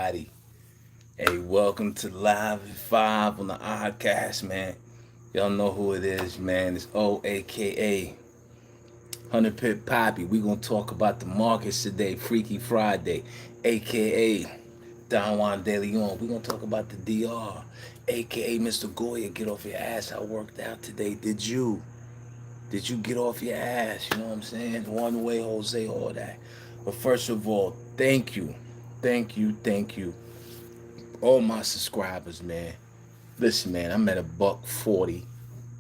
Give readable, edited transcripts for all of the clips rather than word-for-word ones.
everybody. Hey, welcome to Live at 5 on the OddCast, man. Y'all know who it is, man. It's O, a.k.a. 100 Pit Poppy. We gonna talk about the markets today, Freaky Friday, a.k.a. Don Juan De Leon. We gonna talk about the DR, a.k.a. Mr. Goya. Get off your ass. I worked out today. Did you? Did you get off your ass? You know what I'm saying? One way, Jose, all that. But first of all, thank you. Thank you. All my subscribers, man. Listen, man, I'm at a buck 40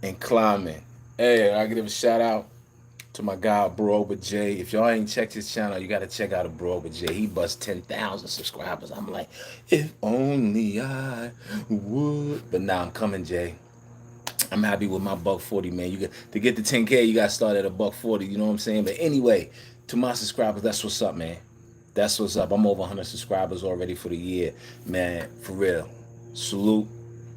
and climbing. Hey, I give a shout out to my guy Bro with Jay. If y'all ain't checked his channel, you gotta check out a Bro with Jay. He bust 10,000 subscribers. I'm like, if only I would. But now I'm coming, Jay. I'm happy with my buck 40, man. You get to get the 10K, you gotta start at a buck 40. You know what I'm saying? But anyway, to my subscribers, that's what's up, man. That's what's up. I'm over 100 subscribers already for the year, man. For real. Salute.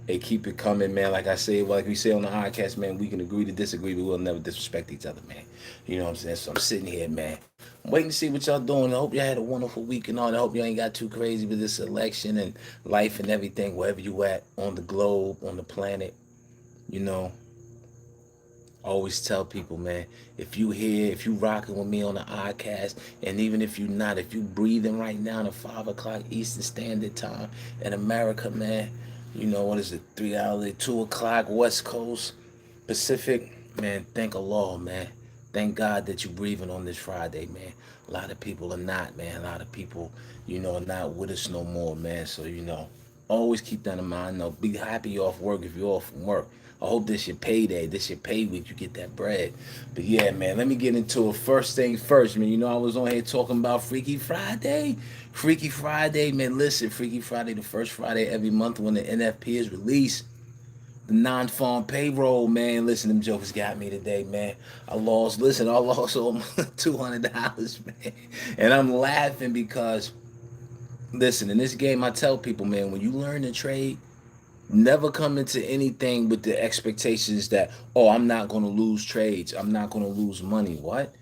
Hey, keep it coming, man. Like I say, like we say on the podcast, man, we can agree to disagree, but we'll never disrespect each other, man. You know what I'm saying? So I'm sitting here, man. I'm waiting to see what y'all doing. I hope y'all had a wonderful week and all. I hope y'all ain't got too crazy with this election and life and everything, wherever you at on the globe, on the planet. You know, I always tell people, man, if you here, if you rocking with me on the podcast, and even if you not, if you breathing right now at 5 o'clock Eastern Standard Time in America, man, you know, what is it, 3 hours, 2 o'clock West Coast Pacific, man, thank Allah, man. Thank God that you breathing on this Friday, man. A lot of people are not, man. A lot of people, are not with us no more, man. So, always keep that in mind. No, be happy you're off work if you're off from work. I hope this your payday, this your pay week, you get that bread. But yeah, man, let me get into it. First thing first, man. I was on here talking about Freaky Friday. Freaky Friday, man. Listen, Freaky Friday, the first Friday every month when the NFP is released. The non-farm payroll, man. Listen, them jokers got me today, man. I lost almost $200, man. And I'm laughing because, listen, in this game, I tell people, man, when you learn to trade, never come into anything with the expectations that, oh, I'm not going to lose trades. I'm not going to lose money. What?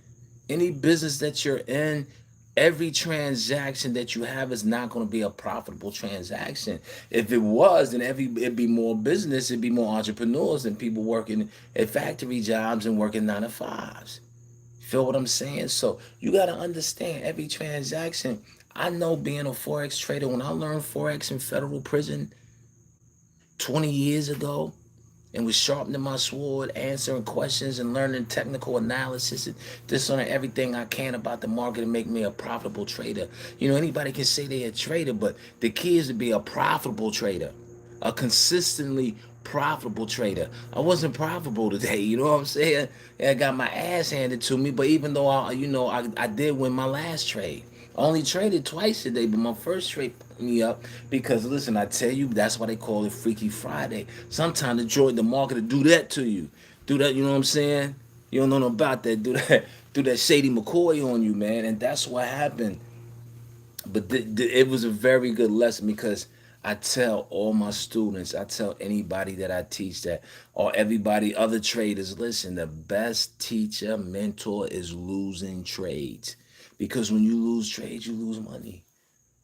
Any business that you're in, every transaction that you have is not going to be a profitable transaction. If it was, then it'd be more business, it'd be more entrepreneurs than people working at factory jobs and working 9 to 5s. Feel what I'm saying? So you got to understand every transaction. I know being a Forex trader, when I learned Forex in federal prison 20 years ago, and was sharpening my sword, answering questions and learning technical analysis and just learning everything I can about the market and make me a profitable trader. Anybody can say they're a trader, but the key is to be a profitable trader, a consistently profitable trader. I wasn't profitable today, you know what I'm saying? I got my ass handed to me, but even though I did win my last trade. I only traded twice today, but my first trade put me up because, listen, I tell you, that's why they call it Freaky Friday. Sometimes the market will do that to you. Do that, you know what I'm saying? You don't know nothing about that. Do that Shady McCoy on you, man. And that's what happened. But it was a very good lesson because I tell all my students, I tell anybody that I teach that, or everybody, other traders, listen, the best teacher, mentor is losing trades. Because when you lose trades, you lose money.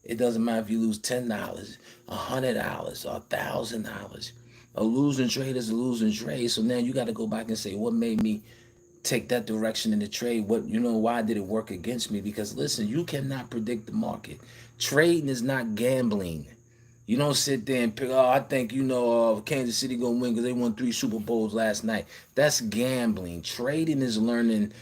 It doesn't matter if you lose $10, $100, or $1,000. A losing trade is a losing trade. So now you got to go back and say, what made me take that direction in the trade? Why did it work against me? Because listen, you cannot predict the market. Trading is not gambling. You don't sit there and pick, oh, I think, Kansas City going to win because they won 3 Super Bowls last night. That's gambling. Trading is learning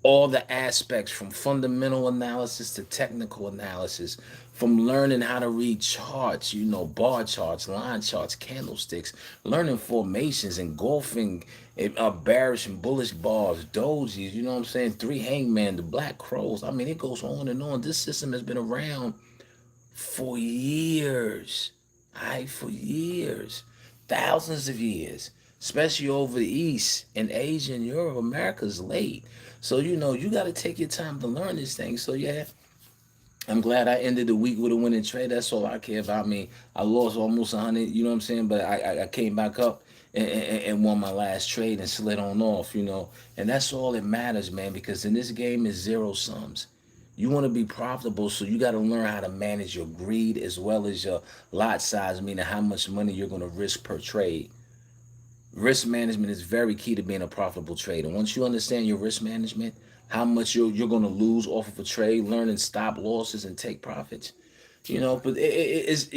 all the aspects from fundamental analysis to technical analysis, from learning how to read charts, bar charts, line charts, candlesticks, learning formations, engulfing bearish and bullish bars, dojis, you know what I'm saying? 3 hangman, the black crows. I mean, it goes on and on. This system has been around for years. All right, for years. Thousands of years. Especially over the East and Asia and Europe. America's late. So, you got to take your time to learn this thing. So, yeah, I'm glad I ended the week with a winning trade. That's all I care about. I mean, I lost almost 100, you know what I'm saying? But I came back up and won my last trade and slid on off, And that's all that matters, man, because in this game is zero sums. You want to be profitable, so you got to learn how to manage your greed as well as your lot size, meaning how much money you're going to risk per trade. Risk management is very key to being a profitable trader. Once you understand your risk management, how much you're going to lose off of a trade, learning stop losses and take profits. But it's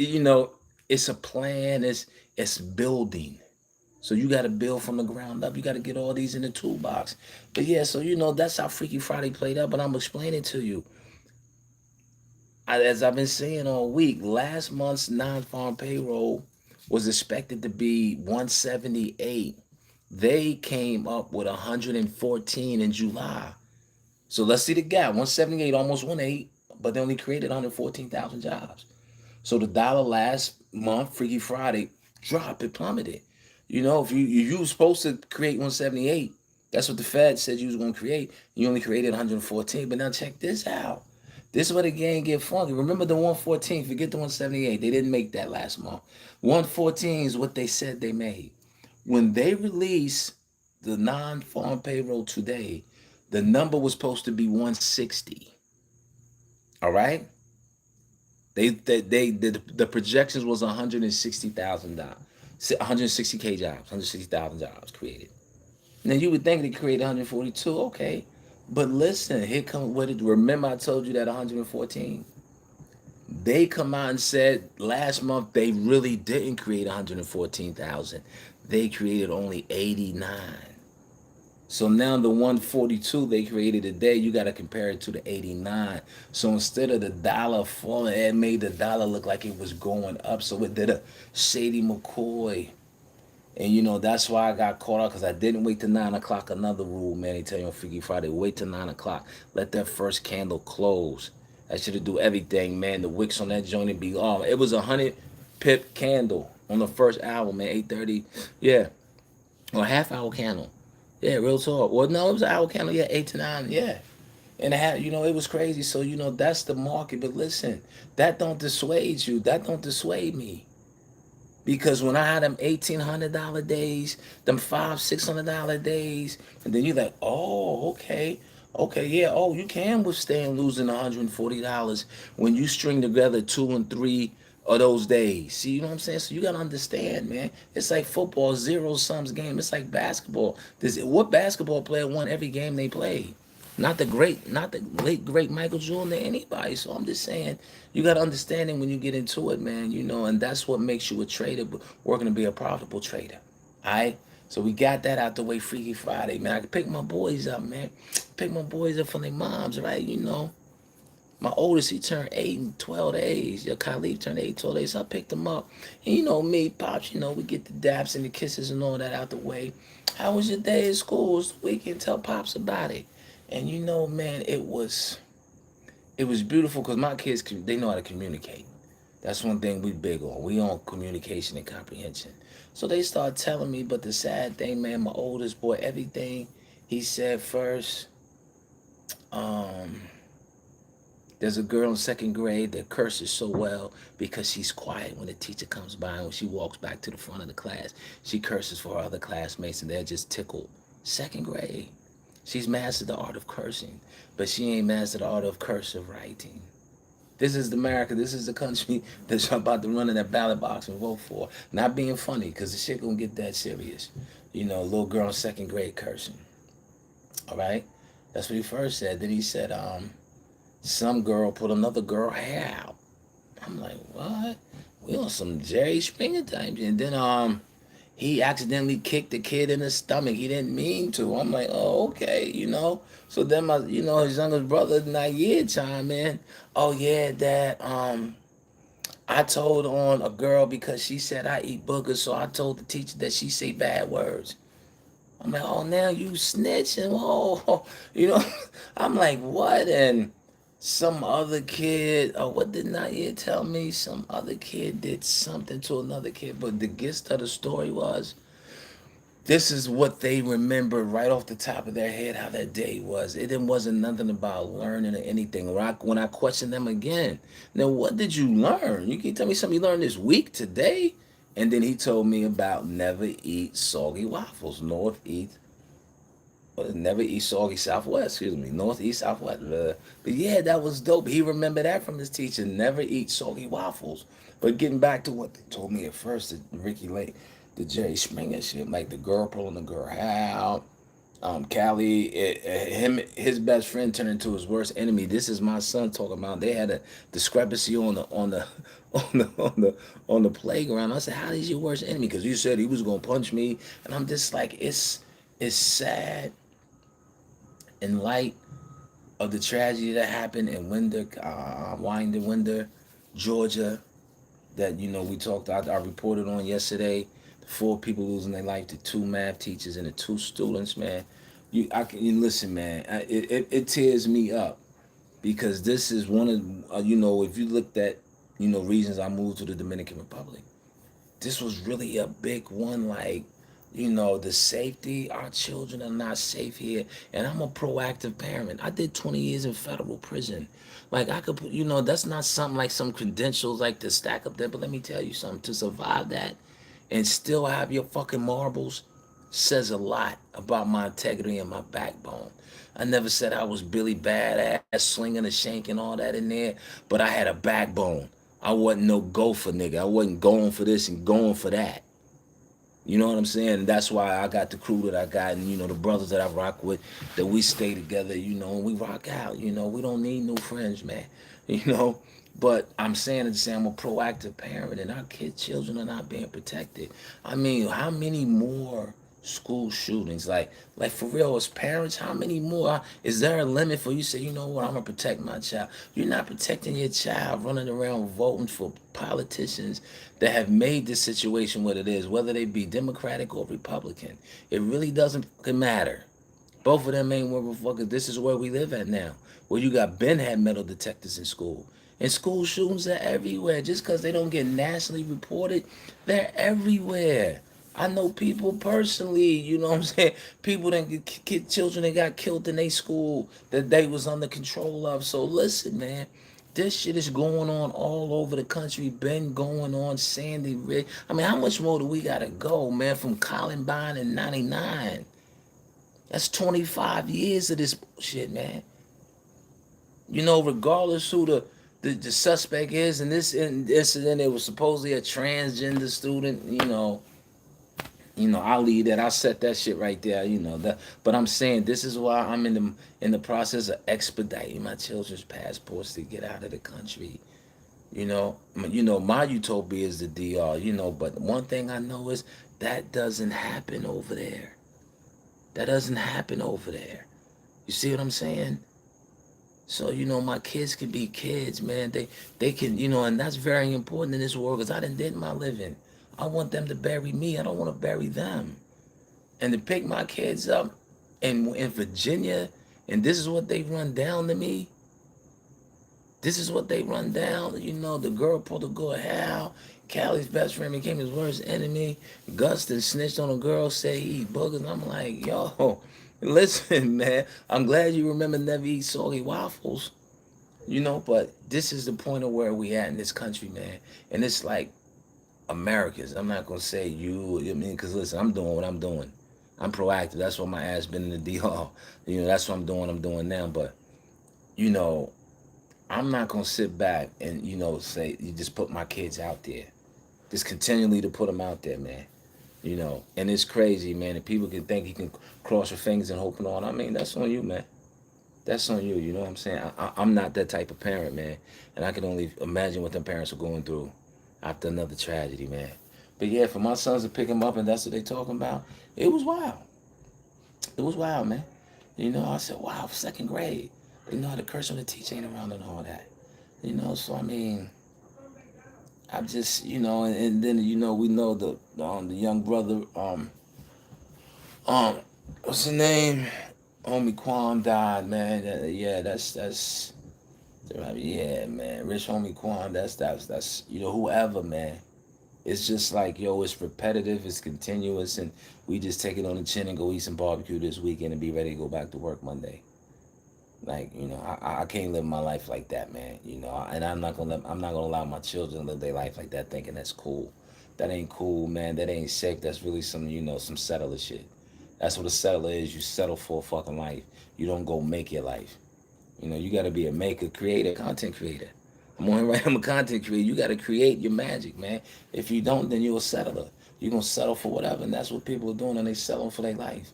it's a plan. It's building. So you got to build from the ground up. You got to get all these in the toolbox. But yeah, so that's how Freaky Friday played out. But I'm explaining to you, as I've been saying all week, last month's non-farm payroll was expected to be 178. They came up with 114 in July. So let's see the gap. 178, almost 1.8, but they only created 114,000 jobs. So the dollar last month, Freaky Friday, dropped. It plummeted. If you were supposed to create 178, that's what the Fed said you was going to create. You only created 114. But now check this out. This is where the game get funky. Remember the 114, forget the 178. They didn't make that last month. 114 is what they said they made. When they release the non-farm payroll today, the number was supposed to be 160. All right? The projections was 160,000 160K jobs, 160,000 jobs created. Now you would think they created 142, okay. But listen, here come what it. Remember I told you that 114? They come out and said last month they really didn't create 114,000. They created only 89. So now the 142 they created today, you got to compare it to the 89. So instead of the dollar falling, it made the dollar look like it was going up. So it did a Shady McCoy. And that's why I got caught up, because I didn't wait till 9 o'clock. Another rule, man, they tell you on Freaky Friday, wait till 9 o'clock. Let that first candle close. That should have do everything, man. The wicks on that joint would be on. It was a 100 pip candle on the first hour, man, 8:30. Yeah, or half-hour candle. Yeah, real talk. Well, no, it was an hour candle. Yeah, 8 to 9. Yeah. And it was crazy. So, that's the market. But listen, that don't dissuade you. That don't dissuade me. Because when I had them $1,800 days, them $500-$600 days, and then you're like, oh, okay, yeah, oh, you can withstand losing $140 when you string together 2 and 3 of those days. See, you know what I'm saying? So you gotta understand, man. It's like football, zero sums game. It's like basketball. What basketball player won every game they played? Not the late great Michael Jordan or anybody. So I'm just saying, you got to understand it when you get into it, man. And that's what makes you a trader, but working to be a profitable trader. All right. So we got that out the way, Freaky Friday, man. I can pick my boys up, man. Pick my boys up from their moms, right? My oldest, he turned 8 and 12 days. Your Khalif turned 8, 12 days. So I picked him up. And me, Pops, we get the daps and the kisses and all that out the way. How was your day at school? It was the weekend. Tell Pops about it. And man, it was beautiful, because my kids, they know how to communicate. That's one thing we big on. We on communication and comprehension. So they start telling me, but the sad thing, man, my oldest boy, everything he said first, um, there's a girl in second grade that curses so well because she's quiet when the teacher comes by, and when she walks back to the front of the class, she curses for her other classmates, and they're just tickled. Second grade. She's mastered the art of cursing, but she ain't mastered the art of cursive writing. This is America. This is the country that you're about to run in that ballot box and vote for. Not being funny, because the shit gonna get that serious. Little girl in second grade cursing. All right? That's what he first said. Then he said, some girl put another girl hair out. I'm like, what? We on some Jerry Springer type. And then he accidentally kicked the kid in the stomach. He didn't mean to. I'm like, oh, okay. So then his youngest brother, Nair, chime in. Oh yeah, Dad. I told on a girl because she said I eat boogers, so I told the teacher that she say bad words. I'm like, oh, now you snitching. Oh, I'm like, what? And some other kid, what did Nair tell me? Some other kid did something to another kid. But the gist of the story was, this is what they remember right off the top of their head, how that day was. It wasn't nothing about learning or anything. When I questioned them again, now what did you learn? You can tell me something you learned this week, today? And then he told me about never eat soggy waffles, nor eat Never eat soggy Southwest, excuse me, Northeast Southwest. But yeah, that was dope. He remembered that from his teacher. Never eat soggy waffles. But getting back to what they told me at first, the Ricky Lake, the Jerry Springer shit, like the girl pulling the girl out. Callie, his best friend turned into his worst enemy. This is my son talking about. They had a discrepancy on the playground. I said, "How is your worst enemy?" Because you said he was gonna punch me, and I'm just like, it's sad in light of the tragedy that happened in Winder, Georgia, that we talked. I reported on yesterday. The 4 people losing their life, the 2 math teachers and the 2 students. Man, you listen, man. It tears me up because this is one of if you looked at reasons I moved to the Dominican Republic, this was really a big one. Like, the safety, our children are not safe here. And I'm a proactive parent. I did 20 years in federal prison. Like, I could put, that's not something like some credentials like to stack up there. But let me tell you something, to survive that and still have your fucking marbles says a lot about my integrity and my backbone. I never said I was Billy Badass, slinging a shank and all that in there, but I had a backbone. I wasn't no gopher nigga. I wasn't going for this and going for that. You know what I'm saying? And that's why I got the crew that I got, and the brothers that I rock with, that we stay together, and we rock out. We don't need new friends, man. You know? But I'm saying to say I'm a proactive parent, and our children are not being protected. I mean, how many more school shootings? Like for real, as parents, how many more? Is there a limit for you? Say, you know what? I'm gonna protect my child. You're not protecting your child, running around voting for politicians that have made this situation what it is, whether they be Democratic or Republican. It really doesn't fucking matter. Both of them ain't motherfuckers. This is where we live at now. Where you got Ben had metal detectors in school. And school shootings are everywhere. Just because they don't get nationally reported, they're everywhere. I know people personally, you know what I'm saying? People that get children that got killed in their school that they was under control of. So listen, man, this shit is going on all over the country. Been going on Sandy Ridge. I mean, how much more do we gotta go, man? From Columbine in '99. That's 25 years of this shit, man. Regardless who the suspect is in this incident, it was supposedly a transgender student. I'll leave that. I'll set that shit right there. That. But I'm saying this is why I'm in the process of expediting my children's passports to get out of the country. My utopia is the DR. But one thing I know is that doesn't happen over there. That doesn't happen over there. You see what I'm saying? So, my kids can be kids, man. They can, and that's very important in this world because I did my living. I want them to bury me. I don't want to bury them. And to pick my kids up in Virginia, and this is what they run down to me. This is what they run down. The girl pulled a good Hal. Callie's best friend became his worst enemy. Gustin snitched on a girl, say he eat boogers. And I'm like, yo, listen, man. I'm glad you remember never eat soggy waffles. But this is the point of where we at in this country, man. And it's like Americans. I'm not gonna say you. I mean, because listen, I'm doing what I'm doing. I'm proactive. That's why my ass been in the DR. That's what I'm doing. I'm doing now. But you know, I'm not gonna sit back and say you just put my kids out there. Just continually to put them out there, man. And it's crazy, man. And people can think you can cross your fingers and hoping on. I mean, that's on you, man. That's on you. You know what I'm saying? I'm not that type of parent, man. And I can only imagine what them parents are going through after another tragedy, man. But yeah, for my sons to pick them up and that's what they talking about, it was wild. It was wild, man. I said, wow, 2nd grade. The curse on the teacher ain't around and all that. So I mean, I'm just, and then we know the young brother, what's his name? Homie Quan died, man. Yeah, that's yeah, man. Rich Homie Quan, that's whoever, man. It's just like, yo, it's repetitive, it's continuous, and we just take it on the chin and go eat some barbecue this weekend and be ready to go back to work Monday. Like, I can't live my life like that, man. And I'm not gonna allow my children to live their life like that, thinking that's cool. That ain't cool, man. That ain't safe. That's really some settler shit. That's what a settler is. You settle for a fucking life. You don't go make your life. You know, you got to be a maker, creator, content creator. I'm on right. I'm a content creator. You got to create your magic, man. If you don't, then you're a settler. You're gonna settle for whatever, and that's what people are doing, and they settling for their life.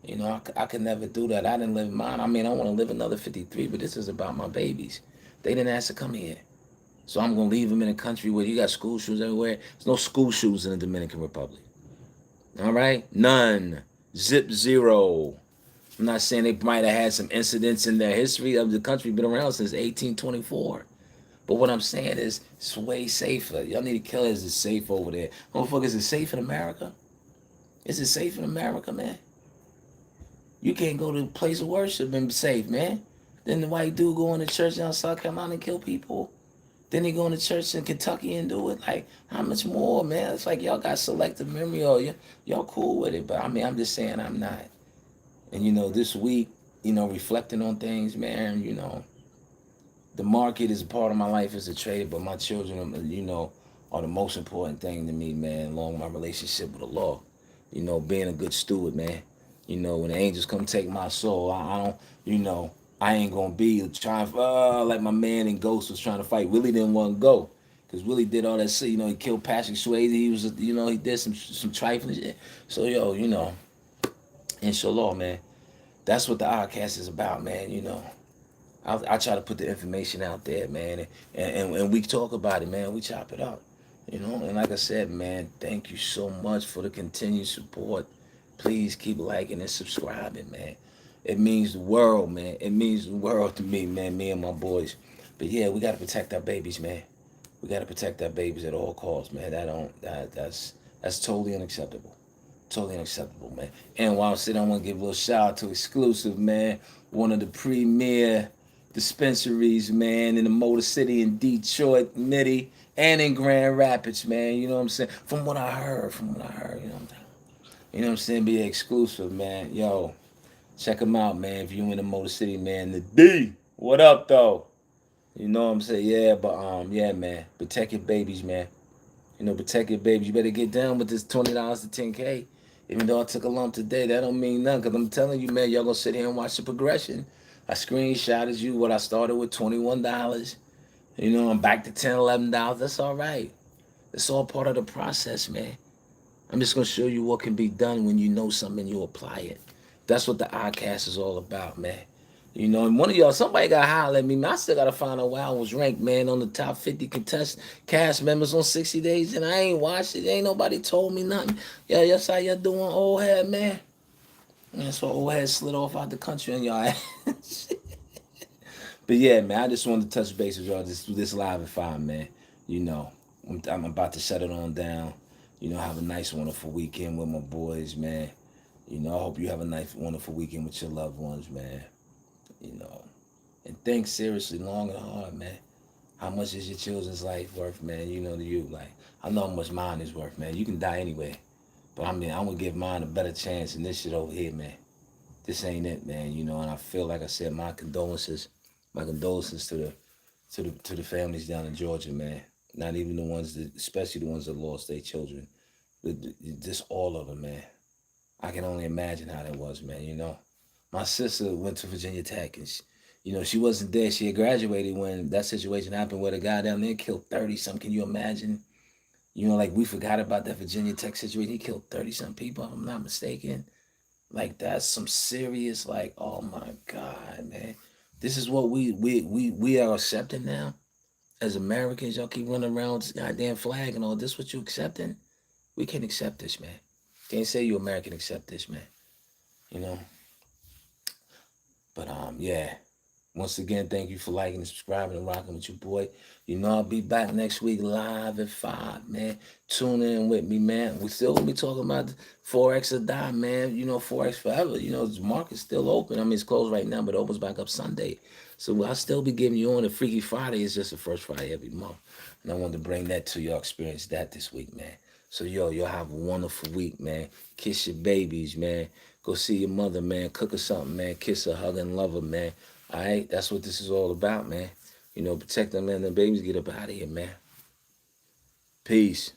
You know, I could never do that. I didn't live mine. I mean, I want to live another 53, but this is about my babies. They didn't ask to come here. So I'm going to leave them in a country where you got school shoes everywhere. There's no school shoes in the Dominican Republic. All right? None. Zip zero. I'm not saying they might have had some incidents in their history of the country, been around since 1824. But what I'm saying is, it's way safer. Y'all need to kill it. Is it safe over there? Motherfucker, is it safe in America? Is it safe in America, man? You can't go to a place of worship and be safe, man. Then the white dude go into church down South Carolina and kill people. Then they go into church in Kentucky and do it. Like, how much more, man? It's like y'all got selective memory, or y'all cool with it. But I mean, I'm just saying I'm not. And you know, this week, you know, reflecting on things, man, you know, the market is a part of my life as a trader, but my children, you know, are the most important thing to me, man, along with my relationship with the law. You know, being a good steward, man. You know, when the angels come take my soul, I don't, you know, I ain't gonna be trying, like my man in Ghost was trying to fight. Willie didn't want to go. Because Willie did all that shit, you know, he killed Patrick Swayze, he was, you know, he did some trifling shit. So, yo, you know, inshallah, man, that's what the OddCast is about, man, you know. I try to put the information out there, man, and we talk about it, man. We chop it up, you know. And like I said, man, thank you so much for the continued support. Please keep liking and subscribing, man. It means the world, man. It means the world to me, man. Me and my boys. But yeah, we gotta protect our babies, man. We gotta protect our babies at all costs, man. That's totally unacceptable. Totally unacceptable, man. And while I'm sitting, I want to give a little shout out to Exclusive, man. One of the premier dispensaries, man, in the Motor City in Detroit, Nitty, and in Grand Rapids, man. You know what I'm saying? From what I heard, you know what I'm saying? You know what I'm saying? Be exclusive, man. Yo, check them out, man. If you in the Motor City, man. The D. What up, though? You know what I'm saying? Yeah, but yeah, man. Protect your babies, man. You know, protect your babies. You better get down with this $20 to 10K. Even though I took a lump today, that don't mean nothing. Because I'm telling you, man, y'all going to sit here and watch the progression. I screenshotted you what I started with, $21. You know, I'm back to $10, $11. That's all right. It's all part of the process, man. I'm just going to show you what can be done when you know something and you apply it. That's what the OddCast is all about, man. You know, and one of y'all, somebody got to holler at me, man. I still got to find out where I was ranked, man, on the top 50 contest cast members on 60 Days, and I ain't watched it. Ain't nobody told me nothing. Yeah, that's how y'all doing, old head, man. Man, so old head slid off out the country on y'all ass. But yeah, man, I just wanted to touch base with y'all this live at 5, man. You know, I'm about to shut it on down. You know, have a nice, wonderful weekend with my boys, man. You know, I hope you have a nice, wonderful weekend with your loved ones, man. You know, and think seriously, long and hard, man. How much is your children's life worth, man? You know, to you, like, I know how much mine is worth, man. You can die anyway. But I mean, I'm going to give mine a better chance than this shit over here, man. This ain't it, man, you know, and I feel like I said, my condolences to the families down in Georgia, man. Not even the ones that, especially the ones that lost their children. Just all of them, man. I can only imagine how that was, man, you know. My sister went to Virginia Tech, and you know, she wasn't there. She had graduated when that situation happened where the guy down there killed 30-something. Can you imagine? You know, like, we forgot about that Virginia Tech situation. He killed 30-something people, if I'm not mistaken. Like, that's some serious, like, oh my God, man. This is what we are accepting now as Americans. Y'all keep running around with this goddamn flag and all this. What you accepting? We can't accept this, man. Can't say you American accept this, man. You know. But yeah. Once again, thank you for liking and subscribing and rocking with your boy. You know, I'll be back next week live at 5, man. Tune in with me, man. We still gonna be talking about Forex or die, man. You know, Forex forever. You know, the market's still open. I mean, it's closed right now, but it opens back up Sunday. So I'll still be giving you on. The Freaky Friday is just the first Friday every month. And I wanted to bring that to y'all, experience that this week, man. So, yo, y'all have a wonderful week, man. Kiss your babies, man. Go see your mother, man. Cook her something, man. Kiss her, hug and love her, man. All right, that's what this is all about, man. You know, protect them and the babies. Get up out of here, man. Peace.